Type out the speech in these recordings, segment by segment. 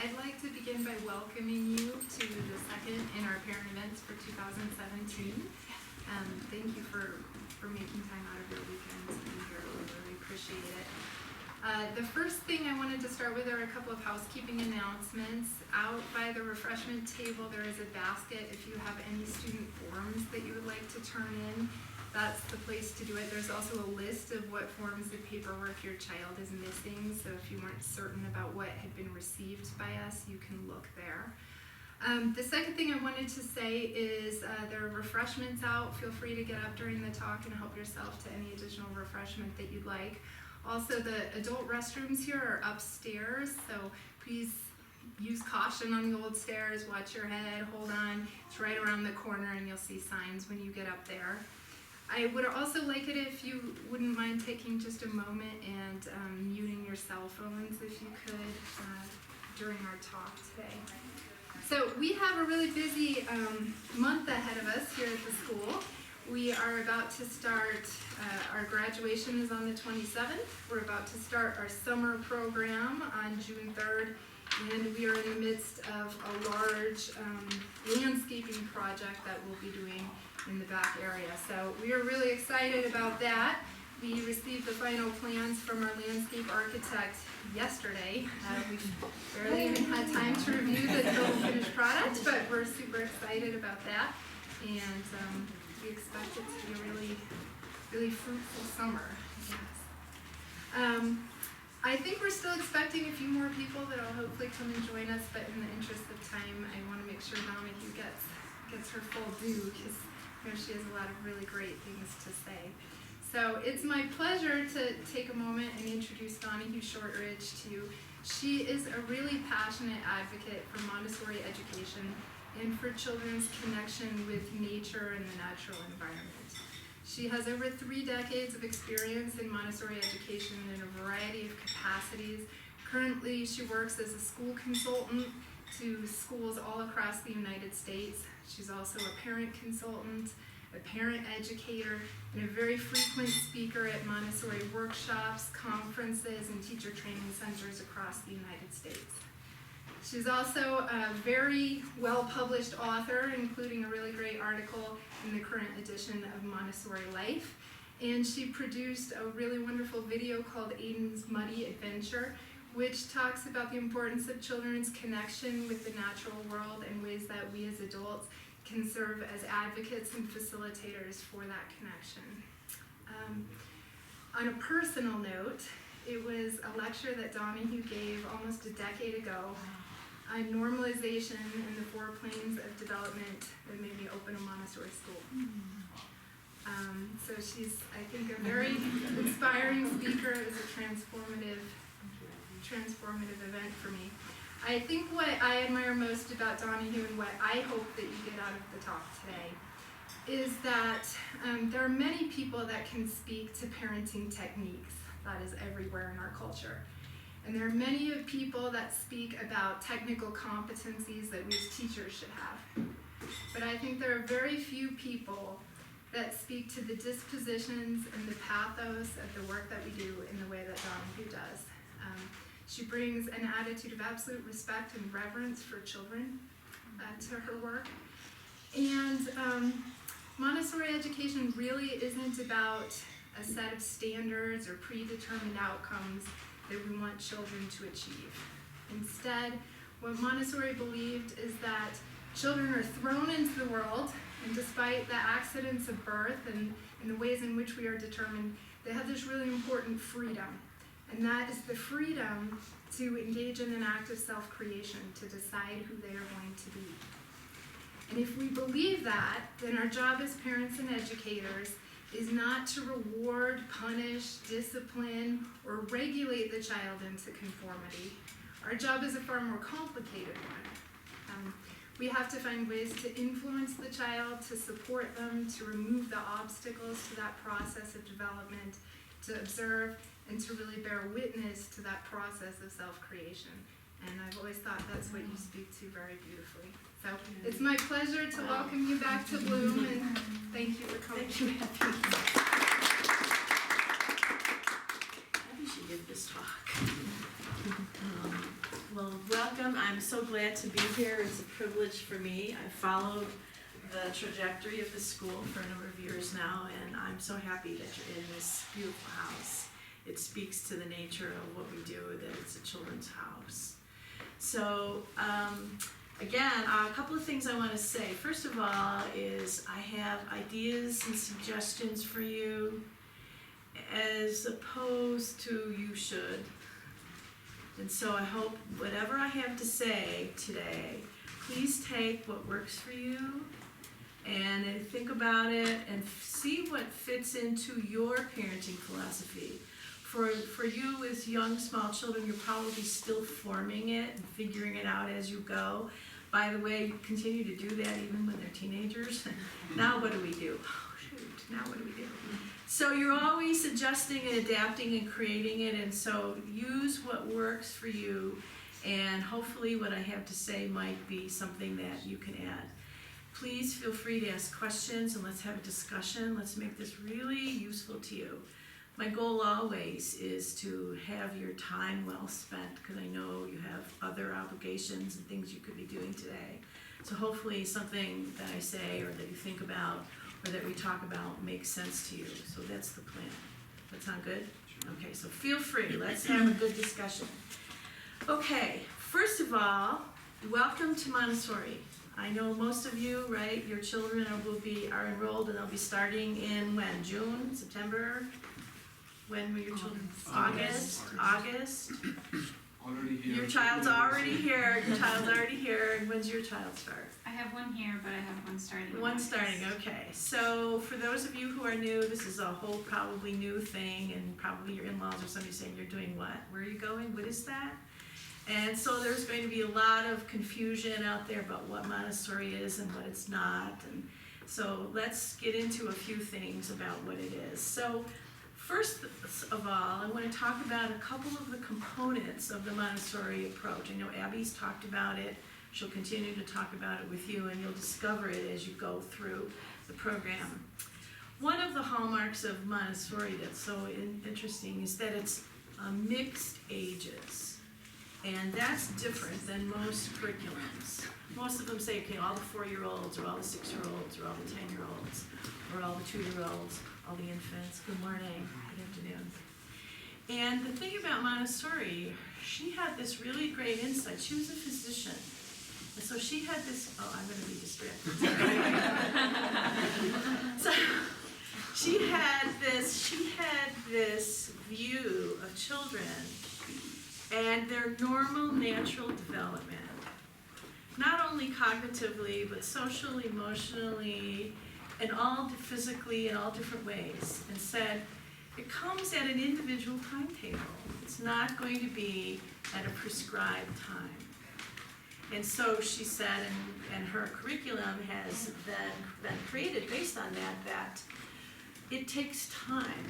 I'd like to begin by welcoming you to the second in our parent events for 2017. Thank you for making time out of your weekend to be here. We really appreciate it. The first thing I wanted to start with are a couple of housekeeping announcements. Out by the refreshment table there is a basket if you have any student forms that you would like to turn in. That's the place to do it. There's also a list of what forms of paperwork your child is missing, so if you weren't certain about what had been received by us, you can look there. The second thing I wanted to say is there are refreshments out. Feel free to get up during the talk and help yourself to any additional refreshment that you'd like. Also, the adult restrooms here are upstairs, so please use caution on the old stairs. Watch your head, hold on. It's right around the corner and you'll see signs when you get up there. I would also like it if you wouldn't mind taking just a moment and muting your cell phones if you could during our talk today. So we have a really busy month ahead of us here at the school. We are about to start, our graduation is on the 27th. We're about to start our summer program on June 3rd, and we are in the midst of a large landscaping project that we'll be doing in the back area. So we are really excited about that. We received the final plans from our landscape architect yesterday. We've barely even had time to review the total finished product, but we're super excited about that. And we expect it to be a really, really fruitful summer. Yes. I think we're still expecting a few more people that will hopefully come and join us, but in the interest of time, I want to make sure Donahue gets her full due, because she has a lot of really great things to say. So it's my pleasure to take a moment and introduce Donohue Shortridge to you. She is a really passionate advocate for Montessori education and for children's connection with nature and the natural environment. She has over 3 decades of experience in Montessori education in a variety of capacities. Currently, she works as a school consultant to schools all across the United States. She's also a parent consultant, a parent educator, and a very frequent speaker at Montessori workshops, conferences, and teacher training centers across the United States. She's also a very well-published author, including a really great article in the current edition of Montessori Life. And she produced a really wonderful video called Aiden's Muddy Adventure, which talks about the importance of children's connection with the natural world and ways that we as adults can serve as advocates and facilitators for that connection. On a personal note, it was a lecture that Donohue gave almost a decade ago on normalization and the 4 planes of development that made me open a Montessori school. So she's, I think, a very inspiring speaker. It was a transformative event for me. I think what I admire most about Donohue and what I hope that you get out of the talk today is that there are many people that can speak to parenting techniques that is everywhere in our culture. And there are many people that speak about technical competencies that we as teachers should have. But I think there are very few people that speak to the dispositions and the pathos of the work that we do in the way that Donohue does. She brings an attitude of absolute respect and reverence for children to her work. And Montessori education really isn't about a set of standards or predetermined outcomes that we want children to achieve. Instead, what Montessori believed is that children are thrown into the world, and despite the accidents of birth and the ways in which we are determined, they have this really important freedom. And that is the freedom to engage in an act of self-creation, to decide who they are going to be. And if we believe that, then our job as parents and educators is not to reward, punish, discipline, or regulate the child into conformity. Our job is a far more complicated one. We have to find ways to influence the child, to support them, to remove the obstacles to that process of development, to observe, and to really bear witness to that process of self-creation. And I've always thought that's what you speak to very beautifully. So it's my pleasure to welcome you back to Bloom, and thank you for coming. Thank you. Maybe you should give this talk. Well, welcome. I'm I'm so glad to be here. It's a privilege for me. I followed the trajectory of the school for a number of years now, and I'm so happy that you're in this beautiful house. It speaks to the nature of what we do, that it's a children's house. So, again, a couple of things I want to say. First of all is I have ideas and suggestions for you as opposed to you should. And so I hope whatever I have to say today, please take what works for you and then think about it and see what fits into your parenting philosophy. For you as young, small children, you're probably still forming it and figuring it out as you go. By the way, you continue to do that even when they're teenagers. Now what do we do? Oh, shoot, now what do we do? So you're always adjusting and adapting and creating it, and so use what works for you, and hopefully what I have to say might be something that you can add. Please feel free to ask questions and let's have a discussion. Let's make this really useful to you. My goal always is to have your time well spent, because I know you have other obligations and things you could be doing today. So hopefully something that I say or that you think about or that we talk about makes sense to you. So that's the plan. That sound good? Okay, so feel free. Let's have a good discussion. Okay, first of all, welcome to Montessori. I know most of you, right, your children are enrolled and they'll be starting in when? June? September? When were your children? August? Already here. Your child's already here. Your child's already here. And when's your child start? I have one here, but I have one starting. One starting, okay. So for those of you who are new, this is a whole probably new thing, and probably your in-laws or somebody saying, you're doing what? Where are you going? What is that? And so there's going to be a lot of confusion out there about what Montessori is and what it's not. And so let's get into a few things about what it is. So first of all, I want to talk about a couple of the components of the Montessori approach. I know Abby's talked about it. She'll continue to talk about it with you, and you'll discover it as you go through the program. One of the hallmarks of Montessori that's so interesting is that it's mixed ages. And that's different than most curriculums. Most of them say, okay, all the 4-year-olds, or all the 6-year-olds, or all the 10-year-olds, or all the 2-year-olds, all the infants. Good morning, good afternoon. And the thing about Montessori, she had this really great insight. She was a physician. And so she had this, oh, I'm gonna be distracted. So she had this view of children and their normal natural development, not only cognitively, but socially, emotionally, and all physically in all different ways, and said it comes at an individual timetable. It's not going to be at a prescribed time. And so she said, and her curriculum has been created based on that it takes time,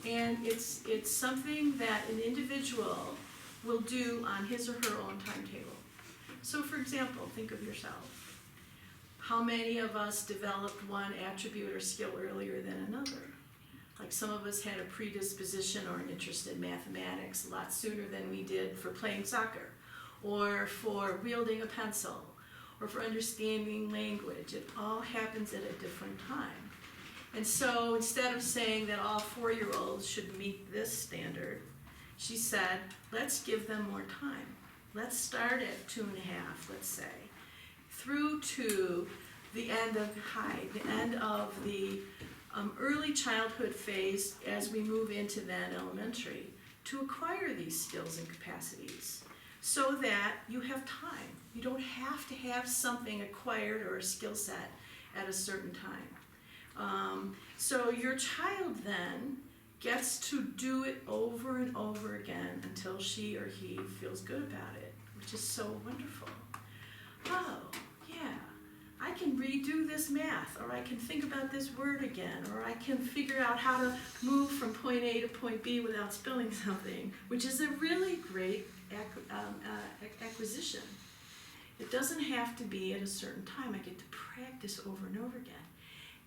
and it's something that an individual will do on his or her own timetable. So for example, think of yourself. How many of us developed one attribute or skill earlier than another? Like some of us had a predisposition or an interest in mathematics a lot sooner than we did for playing soccer, or for wielding a pencil, or for understanding language. It all happens at a different time. And so instead of saying that all 4-year-olds should meet this standard, she said, let's give them more time. Let's start at 2.5, let's say, through to the end of the end of the early childhood phase as we move into then elementary, to acquire these skills and capacities so that you have time. You don't have to have something acquired or a skill set at a certain time. So your child then gets to do it over and over again until she or he feels good about it, which is so wonderful. Oh, yeah, I can redo this math, or I can think about this word again, or I can figure out how to move from point A to point B without spilling something, which is a really great acquisition. It doesn't have to be at a certain time. I get to practice over and over again.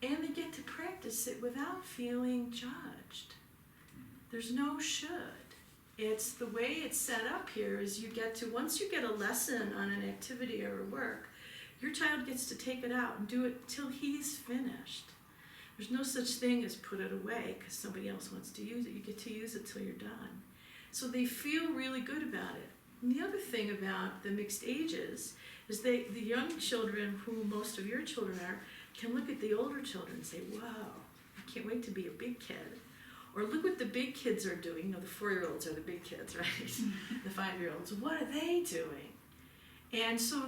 And they get to practice it without feeling judged. There's no should. It's the way it's set up here is once you get a lesson on an activity or work, your child gets to take it out and do it till he's finished. There's no such thing as put it away because somebody else wants to use it. You get to use it till you're done. So they feel really good about it. And the other thing about the mixed ages is the young children, who most of your children are, can look at the older children and say, wow, I can't wait to be a big kid. Or look what the big kids are doing. You know, the 4-year-olds are the big kids, right? The 5-year-olds. What are they doing? And so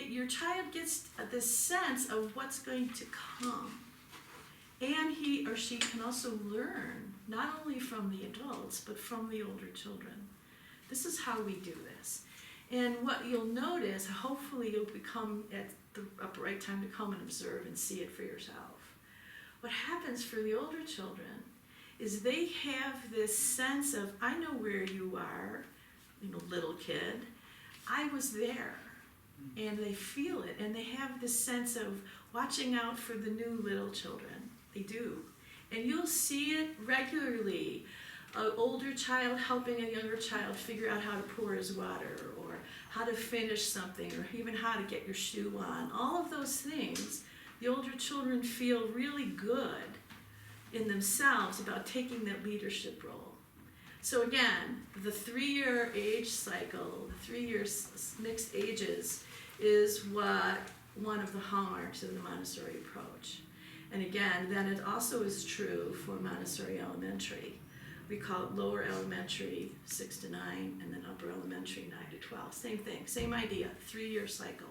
your child gets this sense of what's going to come. And he or she can also learn, not only from the adults, but from the older children. This is how we do this. And what you'll notice, hopefully you'll become at the right time to come and observe and see it for yourself. What happens for the older children is they have this sense of, I know where you are, little kid. I was there. And they feel it, and they have this sense of watching out for the new little children. They do. And you'll see it regularly. An older child helping a younger child figure out how to pour his water, or how to finish something, or even how to get your shoe on. All of those things, the older children feel really good in themselves about taking that leadership role. So again, the 3-year age cycle, the 3 years mixed ages, is one of the hallmarks of the Montessori approach. And again, then it also is true for Montessori Elementary. We call it lower elementary 6 to 9, and then upper elementary 9 to 12. Same thing, same idea, 3-year cycle.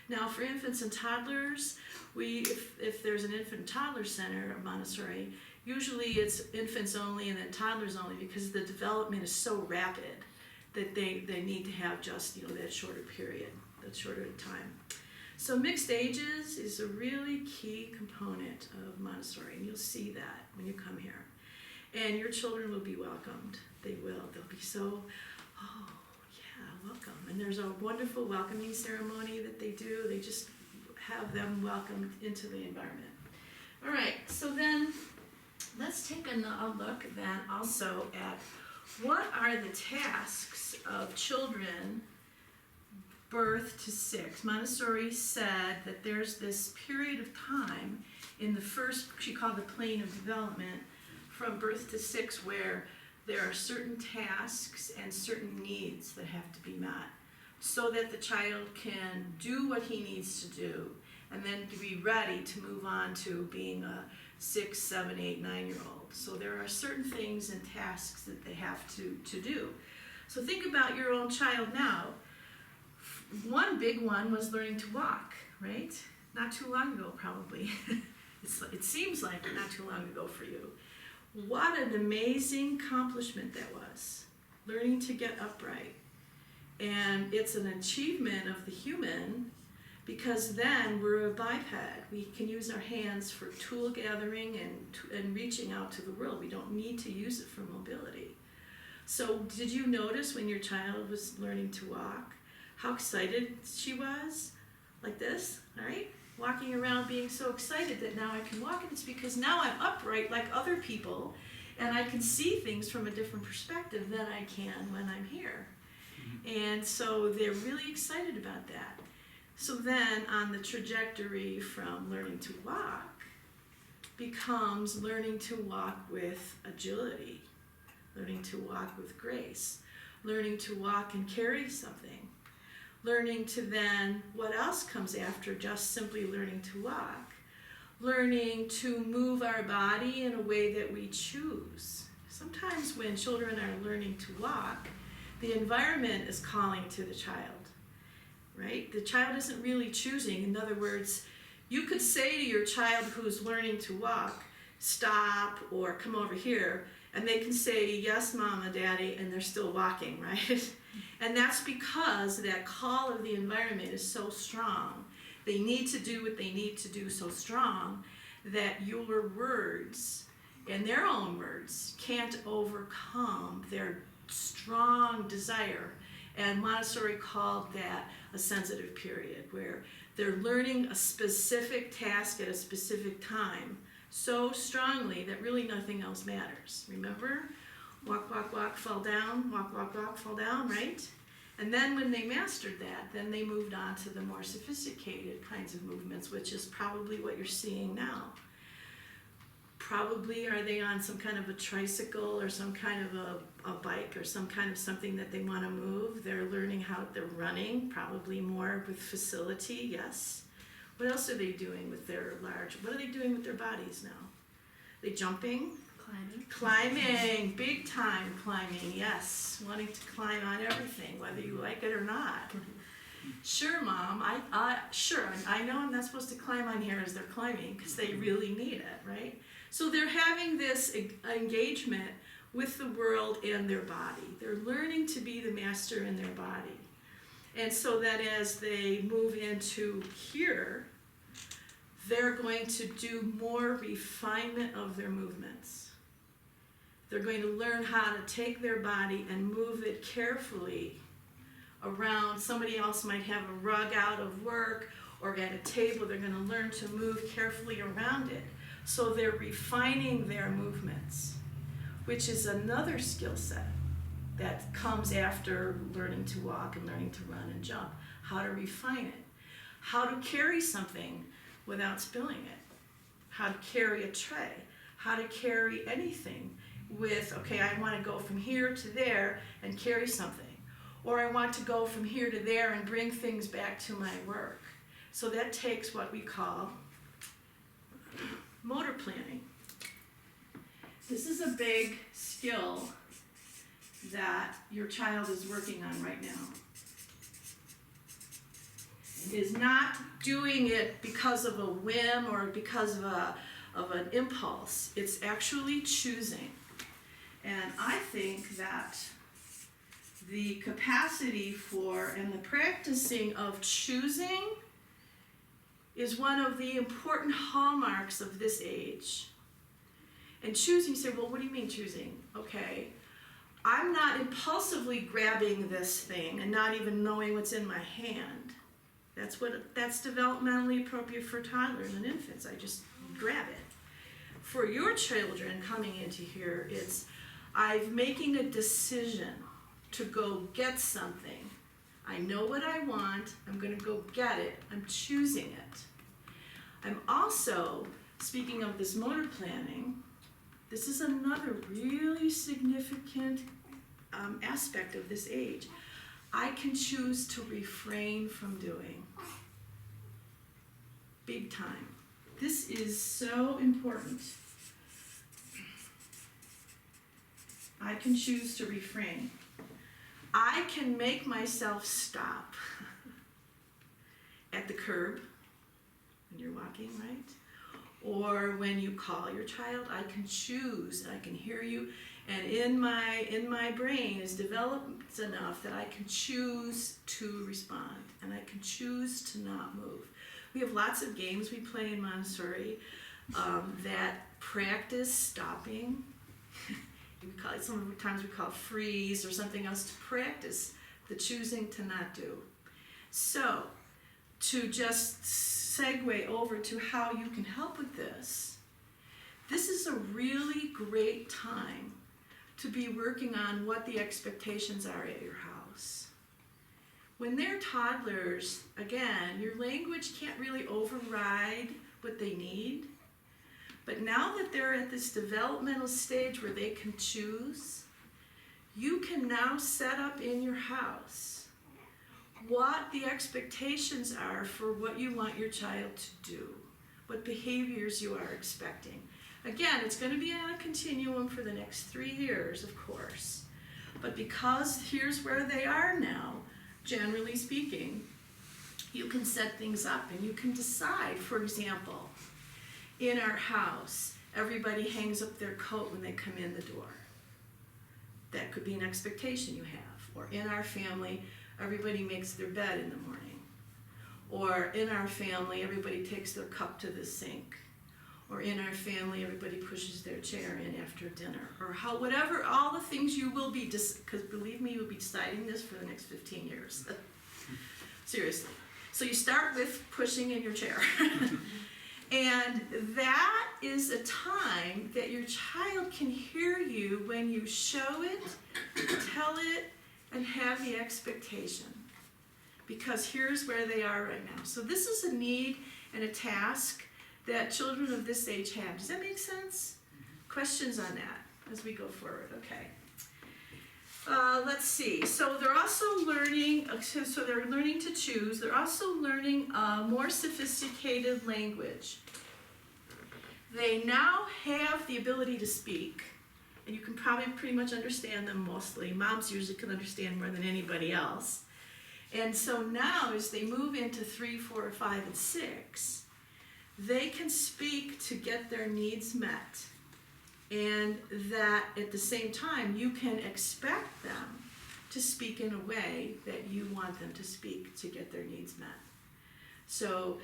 Now for infants and toddlers, if there's an infant and toddler center at Montessori, usually it's infants only and then toddlers only, because the development is so rapid that they need to have just that shorter period, that shorter time. So mixed ages is a really key component of Montessori, and you'll see that when you come here. And your children will be welcomed. They will. They'll be so, oh, yeah, welcome. And there's a wonderful welcoming ceremony that they do. They just have them welcomed into the environment. All right, so then let's take a look then also at what are the tasks of children birth to 6. Montessori said that there's this period of time in the first, she called the plane of development, from birth to 6, where there are certain tasks and certain needs that have to be met so that the child can do what he needs to do and then to be ready to move on to being a 6, 7, 8, 9-year-old. So there are certain things and tasks that they have to do. So think about your own child now. One big one was learning to walk, right? Not too long ago, probably. It seems like not too long ago for you. What an amazing accomplishment that was, learning to get upright. And it's an achievement of the human, because then we're a biped. We can use our hands for tool gathering and reaching out to the world. We don't need to use it for mobility. So did you notice when your child was learning to walk, how excited she was? Like this, right? Walking around being so excited that now I can walk, and it's because now I'm upright like other people, and I can see things from a different perspective than I can when I'm here. And so they're really excited about that. So then on the trajectory from learning to walk becomes learning to walk with agility, learning to walk with grace, learning to walk and carry something. Learning to then, what else comes after just simply learning to walk? Learning to move our body in a way that we choose. Sometimes when children are learning to walk, the environment is calling to the child, right? The child isn't really choosing. In other words, you could say to your child who's learning to walk, stop or come over here, and they can say, yes, mama, daddy, and they're still walking, right? And that's because that call of the environment is so strong. They need to do what they need to do so strong that your words and their own words can't overcome their strong desire. And Montessori called that a sensitive period, where they're learning a specific task at a specific time so strongly that really nothing else matters. Remember? walk, walk, walk, fall down, walk, walk, walk, fall down, right? And then when they mastered that, then they moved on to the more sophisticated kinds of movements, which is probably what you're seeing now. Probably are they on some kind of a tricycle or some kind of a bike or some kind of something that they want to move. They're learning how they're running, probably more with facility, yes. What else are they doing with their what are they doing with their bodies now? They jumping? Climbing, big time climbing, yes. Wanting to climb on everything, whether you like it or not. Sure, Mom, sure, I know I'm not supposed to climb on here as they're climbing because they really need it, right? So they're having this engagement with the world and their body. They're learning to be the master in their body. And so that as they move into here, they're going to do more refinement of their movements. They're going to learn how to take their body and move it carefully around. Somebody else might have a rug out of work or at a table. They're going to learn to move carefully around it. So they're refining their movements, which is another skill set that comes after learning to walk and learning to run and jump. How to refine it. How to carry something without spilling it. How to carry a tray. How to carry anything with, okay, I want to go from here to there and carry something. Or I want to go from here to there and bring things back to my work. So that takes what we call motor planning. This is a big skill that your child is working on right now. Is not doing it because of a whim or because of an impulse. It's actually choosing. And I think that the capacity for and the practicing of choosing is one of the important hallmarks of this age. And choosing, you say, well, what do you mean choosing? Okay, I'm not impulsively grabbing this thing and not even knowing what's in my hand. That's developmentally appropriate for toddlers and infants. I just grab it. For your children coming into here, I'm making a decision to go get something. I know what I want. I'm going to go get it. I'm choosing it. I'm also, speaking of this motor planning, this is another really significant aspect of this age. I can choose to refrain from doing. Big time. This is so important. I can choose to refrain. I can make myself stop at the curb when you're walking, right? Or when you call your child, I can choose, I can hear you, and in my brain is developed enough that I can choose to respond, and I can choose to not move. We have lots of games we play in Montessori that practice stopping. Sometimes we call freeze or something else to practice the choosing to not do. So, to just segue over to how you can help with this, this is a really great time to be working on what the expectations are at your house. When they're toddlers, again, your language can't really override what they need. But now that they're at this developmental stage where they can choose, you can now set up in your house what the expectations are for what you want your child to do, what behaviors you are expecting. Again, it's going to be on a continuum for the next 3 years, of course. But because here's where they are now, generally speaking, you can set things up and you can decide, for example, in our house, everybody hangs up their coat when they come in the door. That could be an expectation you have. Or in our family, everybody makes their bed in the morning. Or in our family, everybody takes their cup to the sink. Or in our family, everybody pushes their chair in after dinner. Or whatever, all the things you will be, because believe me, you'll be deciding this for the next 15 years. Seriously. So you start with pushing in your chair. And that is a time that your child can hear you when you show it, tell it, and have the expectation. Because here's where they are right now. So this is a need and a task that children of this age have. Does that make sense? Questions on that as we go forward? Okay. Let's see. So they're also learning, so they're learning to choose. They're also learning more sophisticated language. They now have the ability to speak, and you can probably pretty much understand them mostly. Moms usually can understand more than anybody else. And so now as they move into 3, 4, 5, and 6, they can speak to get their needs met. And that at the same time, you can expect them to speak in a way that you want them to speak to get their needs met. So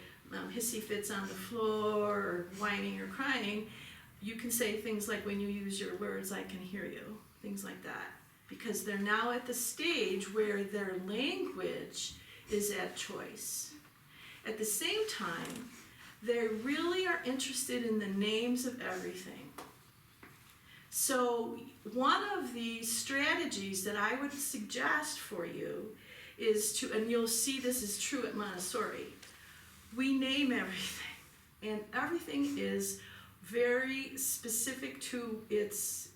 hissy fits on the floor, or whining or crying, you can say things like, when you use your words, I can hear you, things like that. Because they're now at the stage where their language is at choice. At the same time, they really are interested in the names of everything. So one of the strategies that I would suggest for you is to, and you'll see this is true at Montessori, we name everything. And everything is very specific to its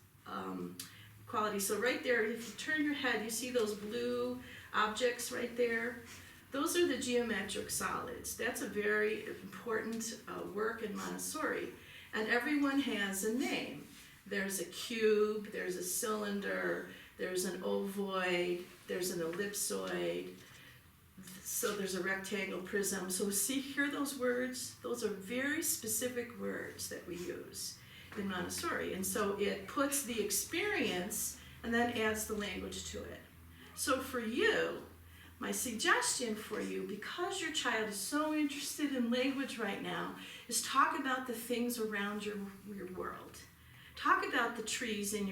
quality. So right there, if you turn your head, you see those blue objects right there? Those are the geometric solids. That's a very important work in Montessori. And everyone has a name. There's a cube, there's a cylinder, there's an ovoid, there's an ellipsoid, so there's a rectangle, prism. So see, hear those words? Those are very specific words that we use in Montessori. And so it puts the experience and then adds the language to it. So for you, my suggestion for you, because your child is so interested in language right now, is talk about the things around your world. Talk about the trees at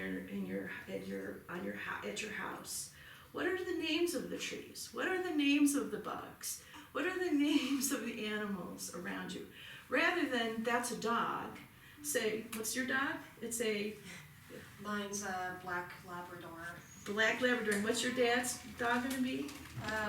your house. What are the names of the trees? What are the names of the bugs? What are the names of the animals around you? Rather than, that's a dog, say, what's your dog? It's a... Mine's a black Labrador. Black Labrador. And what's your dad's dog gonna be?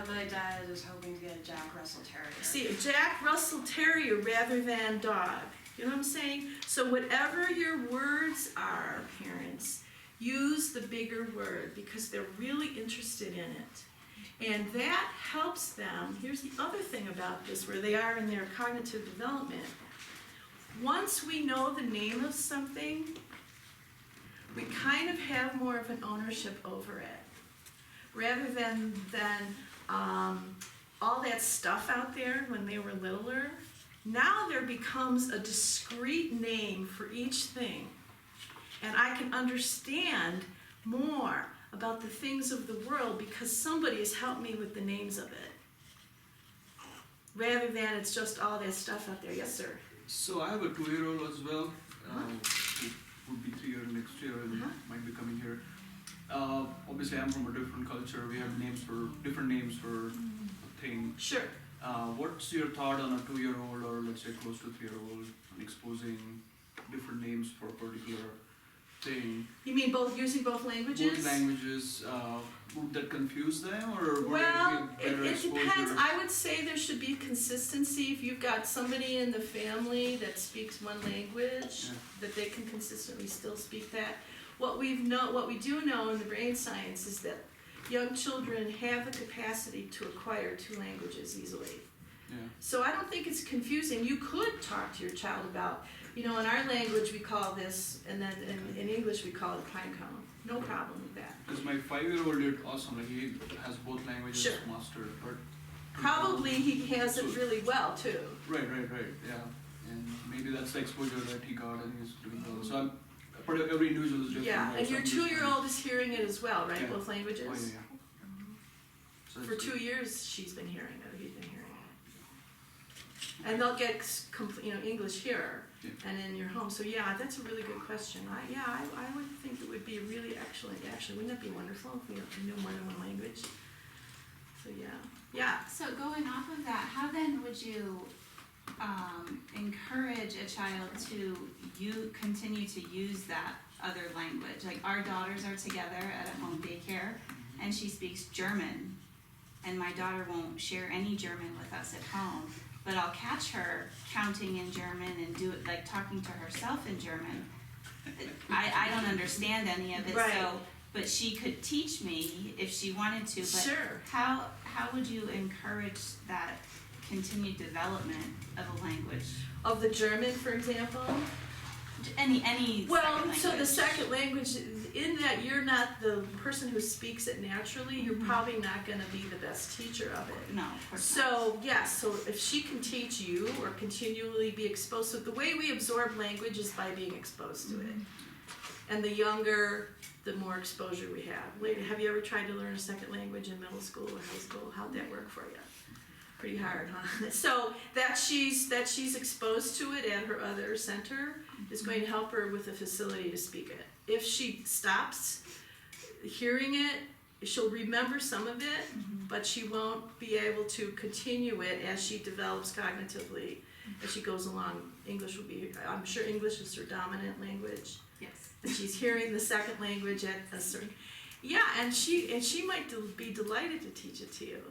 My dad is hoping to get a Jack Russell Terrier. See, a Jack Russell Terrier rather than dog. You know what I'm saying? So whatever your words are, parents, use the bigger word because they're really interested in it. And that helps them. Here's the other thing about this, where they are in their cognitive development. Once we know the name of something, we kind of have more of an ownership over it. Rather than all that stuff out there when they were littler, now there becomes a discrete name for each thing. And I can understand more about the things of the world because somebody has helped me with the names of it. Rather than it's just all that stuff out there. Yes, sir? So I have a 2-year-old as well, who would be 3 years next year and might be coming here. Obviously I'm from a different culture. We have different names for a thing. Sure. What's your thought on a 2-year-old or let's say close to 3-year-old on exposing different names for a particular thing? You mean using both languages? Both languages, would that confuse them or would Well, it give better it exposure? depends. I would say there should be consistency. If you've got somebody in the family that speaks one language, that they can consistently still speak that. What we do know in the brain science is that young children have the capacity to acquire 2 languages easily. Yeah. So I don't think it's confusing. You could talk to your child about, in our language we call this, and then in English we call it a pine cone. No problem with that. Because my 5-year-old did awesome. Like he has both languages Sure. mastered. But Probably he has it really well too. Right, yeah. And maybe that's the exposure that he got and he's doing well. So part of every individual is different. Yeah, and also. your 2-year-old is hearing it as well, right? Yeah. Both languages? Oh, yeah. So For it's 2 good. years she's been hearing it, or he's been hearing it. And they'll get English here and in your home. So yeah, that's a really good question. I would think it would be really excellent. Actually, wouldn't that be wonderful if we knew more than one language? So yeah. So going off of that, how then would you encourage a child to continue to use that other language? Like, our daughters are together at a home daycare, and she speaks German, and my daughter won't share any German with us at home, but I'll catch her counting in German and do it, like, talking to herself in German. I don't understand any of it, Right. so, but she could teach me if she wanted to, but Sure. how would you encourage that continued development of a language? Of the German, for example? Any Well, second so the language. second language, in that you're not the person who speaks it naturally, you're probably not gonna be the best teacher of it. No, of course not. So, yes, so if she can teach you or continually be exposed, so the way we absorb language is by being exposed to it. And the younger, the more exposure we have. Lady, have you ever tried to learn a second language in middle school or high school? How'd that work for you? Pretty hard, huh? So that she's exposed to it at her other center is going to help her with the facility to speak it. If she stops hearing it, she'll remember some of it, but she won't be able to continue it as she develops cognitively as she goes along. English will be, I'm sure English is her dominant language. Yes. And she's hearing the second language at a certain, yeah, and she might be delighted to teach it to you.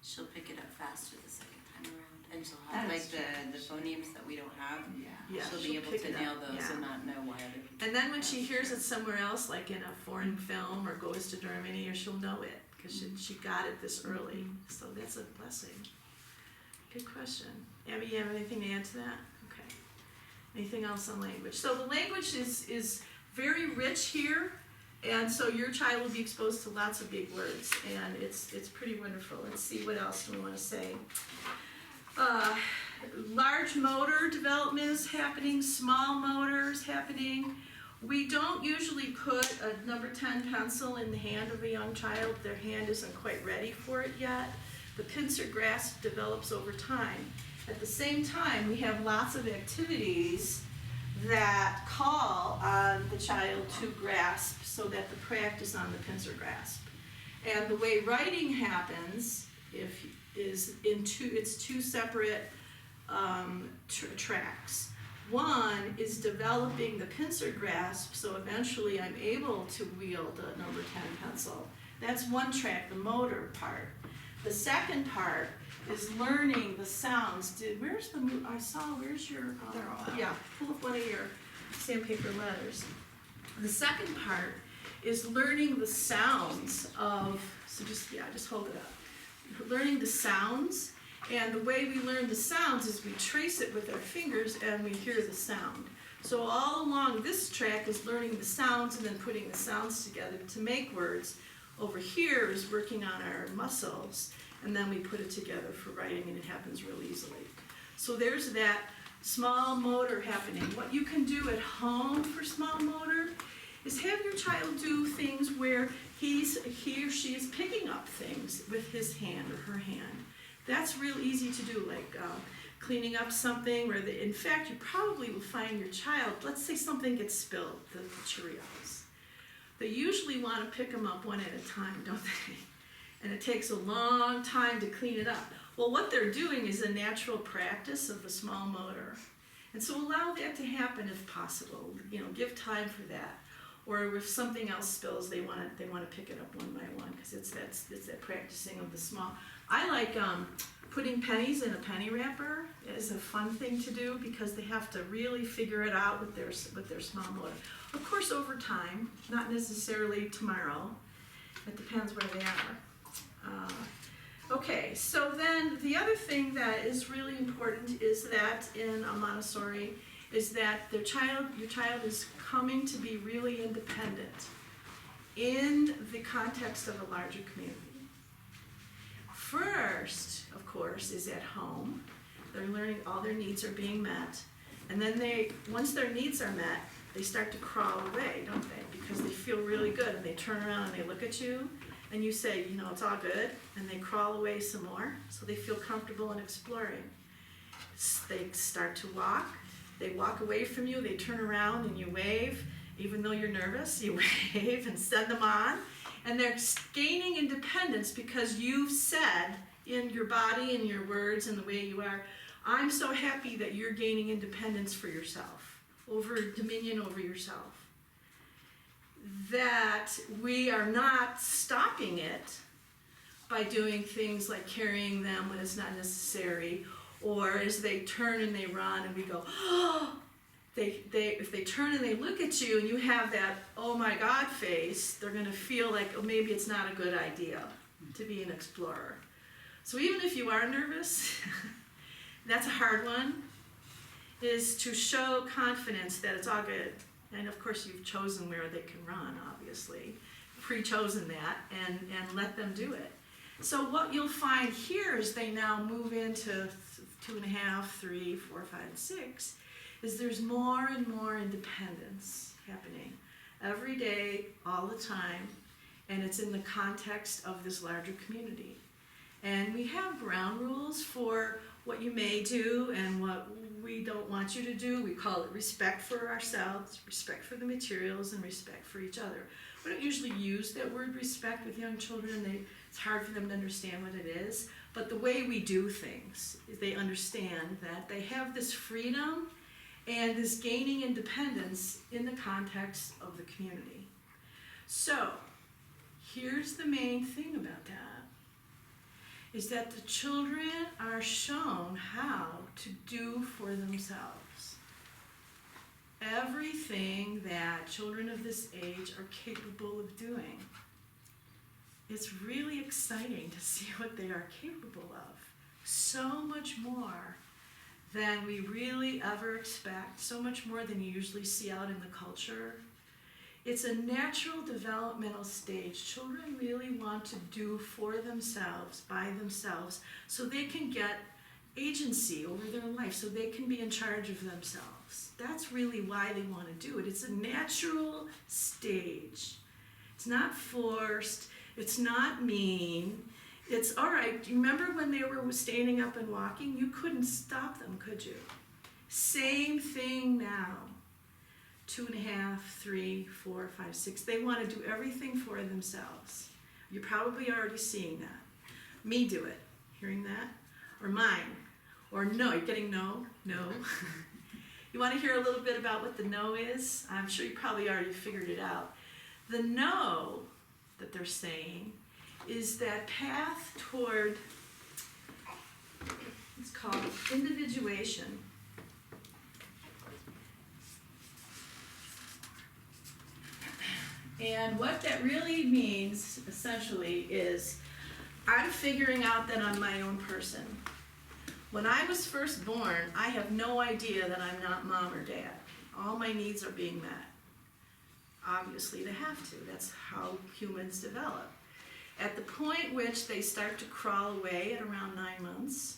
She'll pick it up faster the second time around, and she'll have That's like the phonemes that we don't have. Yeah. Yeah, She'll be able pick to it up, nail those yeah. and not know why other people. And then when she hears it somewhere else, like in a foreign film or goes to Germany, or she'll know it because she got it this early. So that's a blessing. Good question. Abby, you have anything to add to that? Okay. Anything else on language? So the language is very rich here, and so your child will be exposed to lots of big words, and it's pretty wonderful. Let's see what else we want to say. Large motor development is happening, small motor is happening. We don't usually put a number 10 pencil in the hand of a young child. Their hand isn't quite ready for it yet. The pincer grasp develops over time. At the same time, we have lots of activities that call on the child to grasp so that the practice on the pincer grasp. And the way writing happens is it's two separate tracks. One is developing the pincer grasp, so eventually I'm able to wield a number 10 pencil. That's one track, the motor part. The second part is learning the sounds. Where's your, yeah, pull up one of your sandpaper letters. The second part is learning the sounds of, just hold it up. Learning the sounds, and the way we learn the sounds is we trace it with our fingers and we hear the sound. So all along this track is learning the sounds and then putting the sounds together to make words. Over here is working on our muscles, and then we put it together for writing, and it happens real easily. So there's that small motor happening. What you can do at home for small motor is have your child do things where he or she is picking up things with his hand or her hand. That's real easy to do, like cleaning up something, or in fact, you probably will find your child, let's say something gets spilled, the Cheerios. They usually want to pick them up one at a time, don't they? And it takes a long time to clean it up. Well, what they're doing is a natural practice of the small motor. And so allow that to happen if possible. Give time for that. Or if something else spills, they want to pick it up one by one, because it's that practicing of the small. I like putting pennies in a penny wrapper is a fun thing to do, because they have to really figure it out with their small motor. Of course, over time, not necessarily tomorrow. It depends where they are. Okay, so then the other thing that is really important is that in a Montessori is that your child is coming to be really independent in the context of a larger community. First, of course, is at home. They're learning all their needs are being met. And then once their needs are met, they start to crawl away, don't they? Because they feel really good, and they turn around and they look at you, and you say, it's all good, and they crawl away some more, so they feel comfortable in exploring. They start to walk. They walk away from you, they turn around and you wave. Even though you're nervous, you wave and send them on. And they're gaining independence because you've said in your body and your words and the way you are, I'm so happy that you're gaining independence for yourself, over dominion over yourself. That we are not stopping it by doing things like carrying them when it's not necessary, or as they turn and they run and we go, oh, if they turn and they look at you and you have that oh my God face, they're gonna feel like, oh, maybe it's not a good idea to be an explorer. So even if you are nervous, that's a hard one, is to show confidence that it's all good. And of course you've chosen where they can run, obviously, pre-chosen that, and let them do it. So what you'll find here as they now move into 2.5, 3, 4, 5, and 6, is there's more and more independence happening every day, all the time, and it's in the context of this larger community. And we have ground rules for what you may do and what we don't want you to do. We call it respect for ourselves, respect for the materials, and respect for each other. We don't usually use that word respect with young children. It's hard for them to understand what it is. But the way we do things is they understand that they have this freedom and this gaining independence in the context of the community. So, here's the main thing about that, is that the children are shown how to do for themselves everything that children of this age are capable of doing. It's really exciting to see what they are capable of. So much more than we really ever expect, so much more than you usually see out in the culture. It's a natural developmental stage. Children really want to do for themselves, by themselves, so they can get agency over their life, so they can be in charge of themselves. That's really why they want to do it. It's a natural stage. It's not forced. It's not mean. It's all right. Do you remember when they were standing up and walking? You couldn't stop them, could you? Same thing now. 2.5, 3, 4, 5, 6. They want to do everything for themselves. You're probably already seeing that. Me do it. Hearing that? Or mine. Or no. You're getting no? No. You want to hear a little bit about what the no is? I'm sure you probably already figured it out. The no that they're saying is that path toward, it's called individuation. And what that really means, essentially, is I'm figuring out that I'm my own person. When I was first born, I have no idea that I'm not mom or dad. All my needs are being met. Obviously, they have to. That's how humans develop. At the point which they start to crawl away at around 9 months,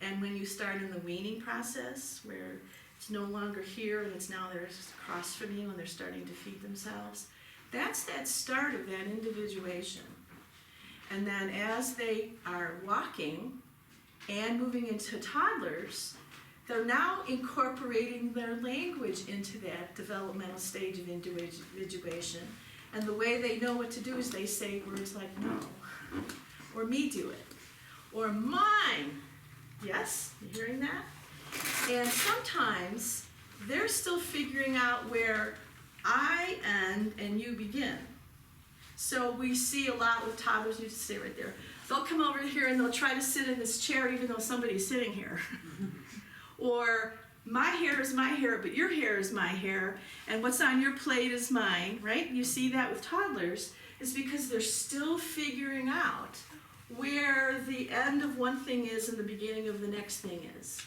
and when you start in the weaning process, where it's no longer here and it's now there across from you and they're starting to feed themselves, that's that start of that individuation. And then as they are walking and moving into toddlers, they're now incorporating their language into that developmental stage of individuation. And the way they know what to do is they say words like no, or me do it, or mine. Yes, you hearing that? And sometimes they're still figuring out where I end and you begin. So we see a lot with toddlers, you just stay right there. They'll come over here and they'll try to sit in this chair even though somebody's sitting here. Or my hair is my hair, but your hair is my hair, and what's on your plate is mine, right? You see that with toddlers, is because they're still figuring out where the end of one thing is and the beginning of the next thing is.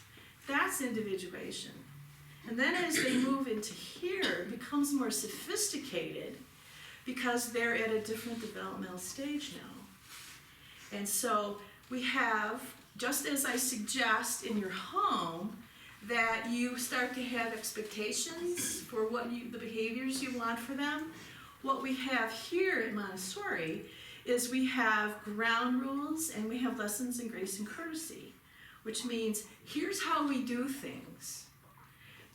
That's individuation. And then as they move into here, it becomes more sophisticated because they're at a different developmental stage now. And so we have, just as I suggest in your home, that you start to have expectations for what the behaviors you want for them. What we have here at Montessori is we have ground rules and we have lessons in grace and courtesy, which means here's how we do things.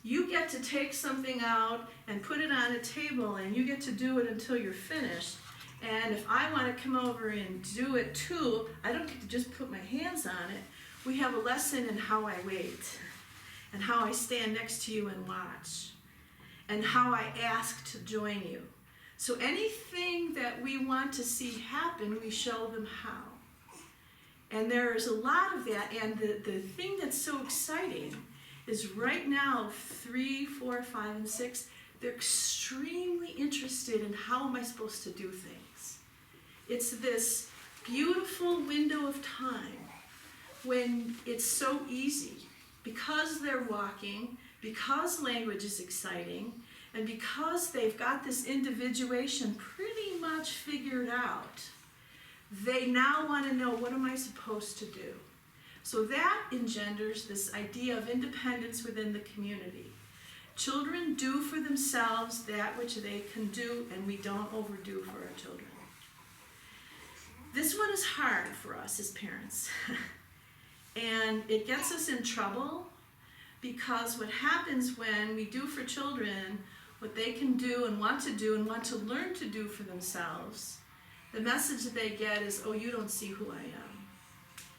You get to take something out and put it on a table and you get to do it until you're finished. And if I want to come over and do it too, I don't get to just put my hands on it. we have a lesson in how I wait, and how I stand next to you and watch, and how I ask to join you. So anything that we want to see happen, we show them how. And there's a lot of that, and the thing that's so exciting is right now, 3, 4, 5, and 6, they're extremely interested in how am I supposed to do things. It's this beautiful window of time when it's so easy, because they're walking, because language is exciting, and because they've got this individuation pretty much figured out, they now want to know, what am I supposed to do? So that engenders this idea of independence within the community. Children do for themselves that which they can do, and we don't overdo for our children. This one is hard for us as parents. And it gets us in trouble, because what happens when we do for children what they can do and want to learn to do for themselves, the message that they get is, oh, you don't see who I am.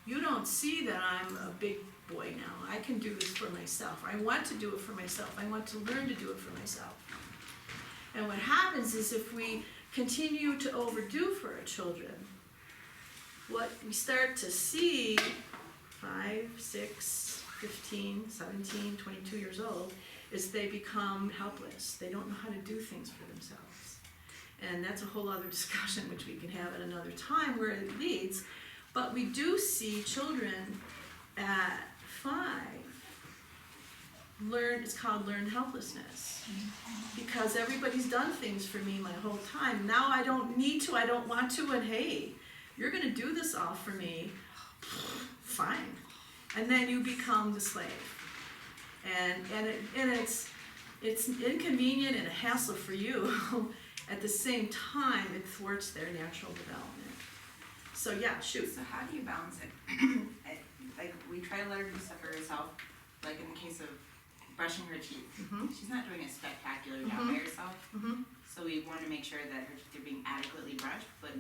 You don't see that I'm a big boy now. I can do this for myself. I want to do it for myself. I want to learn to do it for myself. And what happens is, if we continue to overdo for our children, what we start to see 5, 6, 15, 17, 22 years old, is they become helpless. They don't know how to do things for themselves. And that's a whole other discussion, which we can have at another time, where it leads. But we do see children at 5 learn, it's called learned helplessness. Because everybody's done things for me my whole time. Now I don't need to, I don't want to, and hey, you're gonna do this all for me, fine. And then you become the slave. And it's inconvenient and a hassle for you. At the same time, it thwarts their natural development. So yeah, shoot. So how do you balance it? Like, we try to let her do stuff for herself, like in the case of brushing her teeth. Mhm. She's not doing a spectacular job by herself. Mhm. So we want to make sure that her teeth are being adequately brushed, but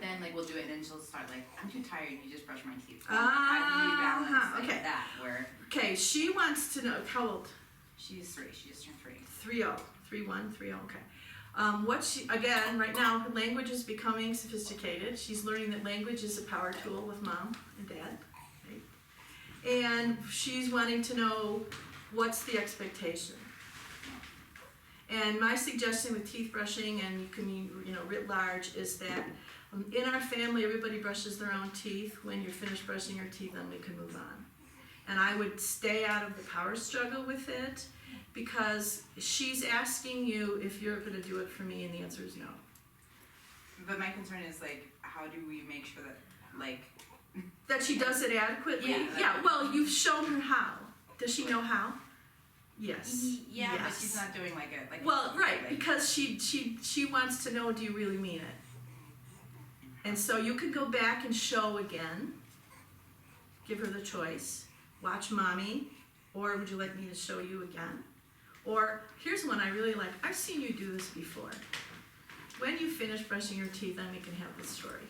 then like we'll do it and then she'll start like, I'm too tired, you just brush my teeth. How do you balance like okay. that, where Okay, she wants to know, how old? she's 3, she just turned 3. 3-0, 3-1, 3-0, okay. What she, again, right now, her language is becoming sophisticated. She's learning that language is a power tool with mom and dad, right? And she's wanting to know, what's the expectation? And my suggestion with teeth brushing, and you can, writ large, is that in our family, everybody brushes their own teeth. When you're finished brushing your teeth, then we can move on. And I would stay out of the power struggle with it, because she's asking you if you're gonna do it for me, and the answer is no. But my concern is like, how do we make sure that like That she does it adequately? Yeah. Well, you've shown her how. Does she know how? Yes. yeah, but Yes. she's not doing like a Well, right, like, because she wants to know, do you really mean it? And so you could go back and show again, give her the choice, watch mommy, or would you like me to show you again? Or, here's one I really like, I've seen you do this before. When you finish brushing your teeth, then we can have this story.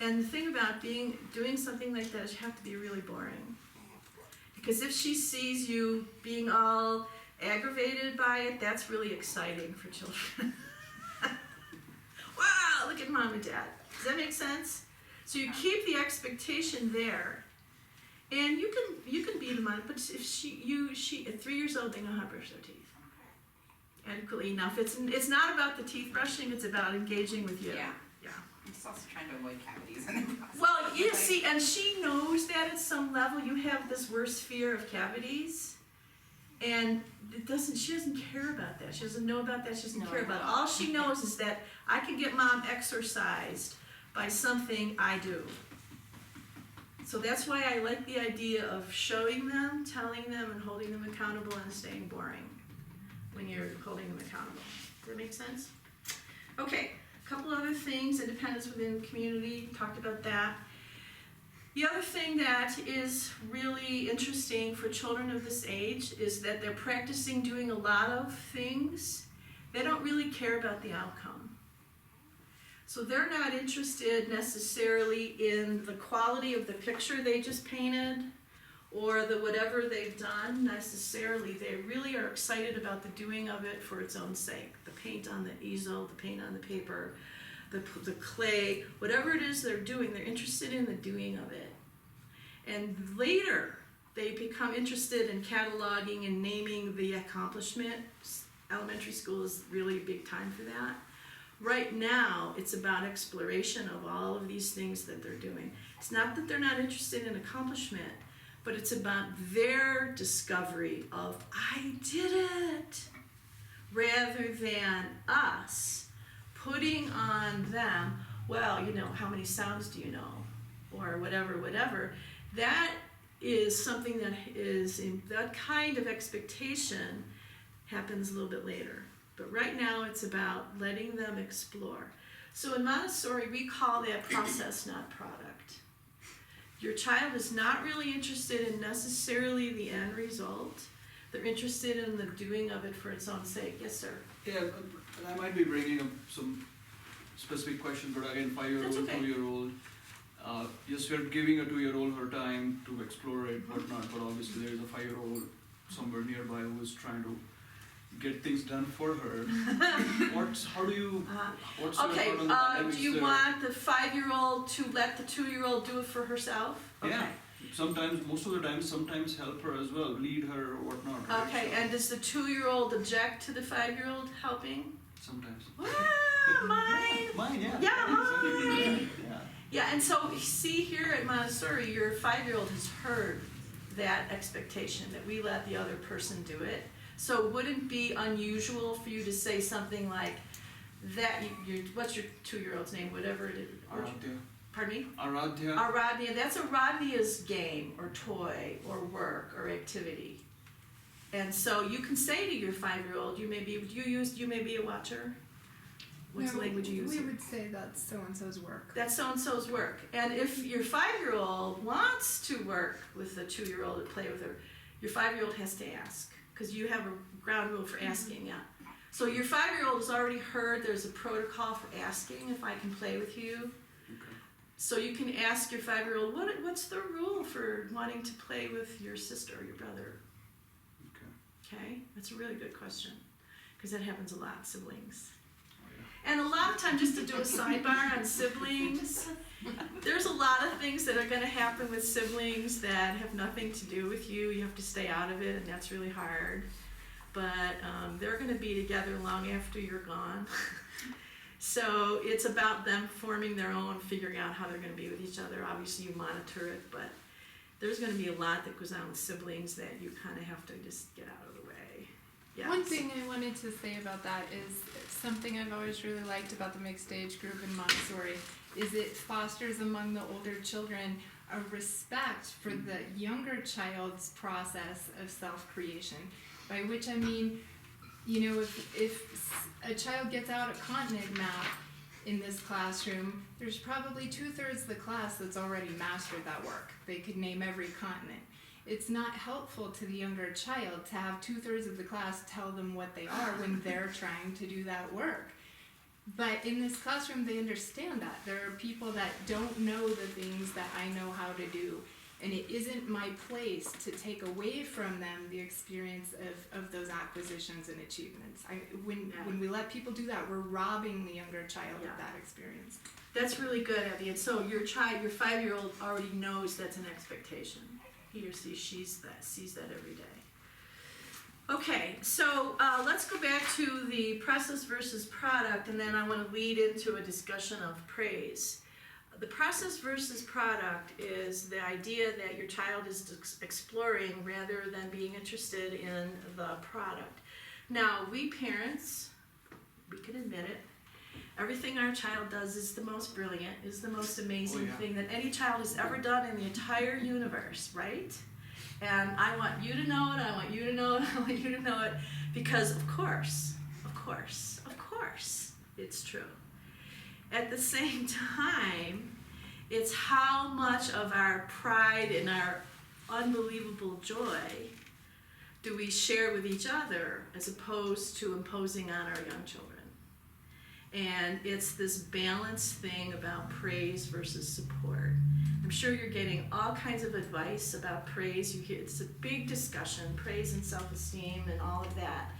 And the thing about doing something like that is you have to be really boring. Because if she sees you being all aggravated by it, that's really exciting for children. Wow, look at mom and dad. Does that make sense? So you keep the expectation there, and you can beat them on it. But if she at 3 years old, they know how to brush their teeth adequately enough. It's not about the teeth brushing. It's about engaging with you. Yeah. Yeah. I'm just also trying to avoid cavities in the process. Well, you see, and she knows that at some level you have this worse fear of cavities, and she doesn't care about that. She doesn't know about that. She doesn't care about it. All she knows is that I can get mom exercised by something I do. So that's why I like the idea of showing them, telling them, and holding them accountable, and staying boring when you're holding them accountable. Does that make sense? Okay. A couple other things, independence within the community, talked about that. The other thing that is really interesting for children of this age is that they're practicing doing a lot of things. They don't really care about the outcome. So they're not interested necessarily in the quality of the picture they just painted or the whatever they've done necessarily. They really are excited about the doing of it for its own sake. The paint on the easel, the paint on the paper, the clay, whatever it is they're doing, they're interested in the doing of it. And later, they become interested in cataloging and naming the accomplishment. Elementary school is really a big time for that. Right now, it's about exploration of all of these things that they're doing. It's not that they're not interested in accomplishment, but it's about their discovery of, I did it, rather than us putting on them, well, you know, how many sounds do you know? Or whatever. That is something that is, in that kind of expectation happens a little bit later. But right now it's about letting them explore. So in Montessori, we call that process, not product. Your child is not really interested in necessarily the end result. They're interested in the doing of it for its own sake. Yes, sir? Yeah, and I might be bringing up some specific questions, but again, 5-year-old, That's okay. 2-year-old. Yes, we're giving a 2-year-old her time to explore it, whatnot, but obviously there is a 5-year-old somewhere nearby who is trying to get things done for her. What's your Okay, thought on the dynamics do you there? want the 5-year-old to let the 2-year-old do it for herself? Okay. Yeah. Sometimes, most of the time, sometimes help her as well, lead her or whatnot. Right? Okay, So, and does the 2-year-old object to the 5-year-old helping? sometimes. Wow, mine! Mine, yeah. Yeah, mine! Yeah. Yeah, and so see here at Montessori, your 5-year-old has heard that expectation that we let the other person do it. So would it be unusual for you to say something like that? What's your 2-year-old's name? Whatever it is. Aradhya. Pardon me? Aradhya. Aradhya. That's Aradhya's game or toy or work or activity. And so you can say to your 5-year-old, you may be a watcher. What's the language you use? We would say that's so-and-so's work. That's so-and-so's work. And if your 5-year-old wants to work with the 2-year-old and play with her, your 5-year-old has to ask, because you have a ground rule for asking, yeah. So your 5-year-old has already heard there's a protocol for asking if I can play with you. Okay. So you can ask your 5-year-old, what's the rule for wanting to play with your sister or your brother? Okay, that's a really good question, because that happens a lot, siblings. And a lot of time, just to do a sidebar on siblings, there's a lot of things that are going to happen with siblings that have nothing to do with you. You have to stay out of it, and that's really hard. But they're going to be together long after you're gone. So it's about them forming their own, figuring out how they're going to be with each other. Obviously, you monitor it, but there's going to be a lot that goes on with siblings that you kind of have to just get out of the way. Yes. One thing I wanted to say about that is something I've always really liked about the mixed age group in Montessori is it fosters among the older children a respect for the younger child's process of self-creation, by which I mean, you know, if a child gets out a continent map in this classroom, there's probably 2/3 of the class that's already mastered that work. They could name every continent. It's not helpful to the younger child to have 2/3 of the class tell them what they are when they're trying to do that work. But in this classroom, they understand that. There are people that don't know the things that I know how to do. And it isn't my place to take away from them the experience of those acquisitions and achievements. When we let people do that, we're robbing the younger child of that experience. That's really good, Abby. And so your 5-year-old already knows that's an expectation. He or she sees that every day. Okay, so let's go back to the process versus product, and then I want to lead into a discussion of praise. The process versus product is the idea that your child is exploring rather than being interested in the product. Now, we parents, we can admit it, everything our child does is the most brilliant, is the most amazing thing that any child has ever done in the entire universe, right? And I want you to know it, I want you to know it, I want you to know it, because of course, it's true. At the same time, it's how much of our pride and our unbelievable joy do we share with each other as opposed to imposing on our young children. And it's this balanced thing about praise versus support. I'm sure you're getting all kinds of advice about praise. It's a big discussion, praise and self-esteem and all of that.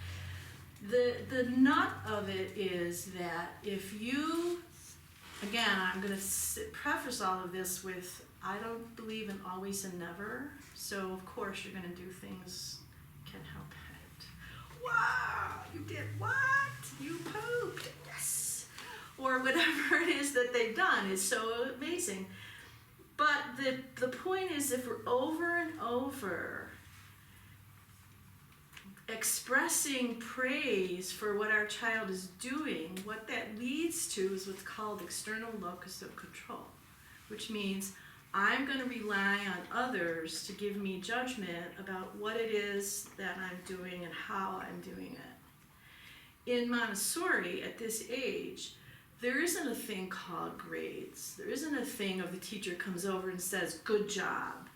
The nut of it is that if you, again, I'm going to preface all of this with, I don't believe in always and never. So of course you're going to do things, can't help it. Wow, you did what? You pooped, yes. Or whatever it is that they've done is so amazing. But the point is, if we're over and over expressing praise for what our child is doing, what that leads to is what's called external locus of control, which means I'm going to rely on others to give me judgment about what it is that I'm doing and how I'm doing it. In Montessori, at this age, there isn't a thing called grades. There isn't a thing of the teacher comes over and says, good job.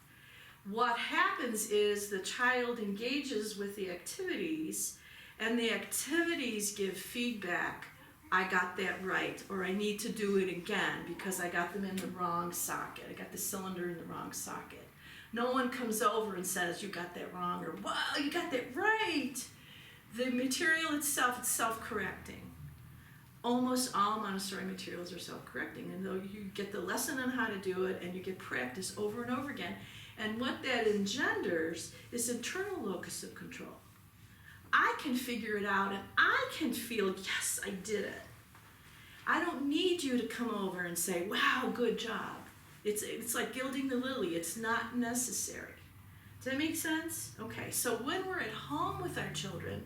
What happens is the child engages with the activities, and the activities give feedback. I got that right, or I need to do it again because I got them in the wrong socket. I got the cylinder in the wrong socket. No one comes over and says, you got that wrong, or wow, you got that right. The material itself is self-correcting. Almost all Montessori materials are self-correcting, and though you get the lesson on how to do it and you get practice over and over again, and what that engenders is internal locus of control. I can figure it out and I can feel, yes, I did it. I don't need you to come over and say, wow, good job. It's like gilding the lily. It's not necessary. Does that make sense? Okay, so when we're at home with our children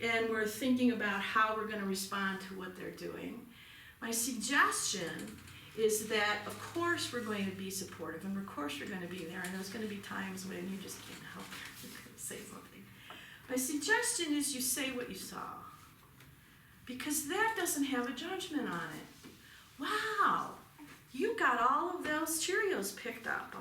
and we're thinking about how we're going to respond to what they're doing, my suggestion is that, of course, we're going to be supportive, and of course we're going to be there, and there's going to be times when you just can't help but say something. My suggestion is you say what you saw, because that doesn't have a judgment on it. Wow, you got all of those Cheerios picked up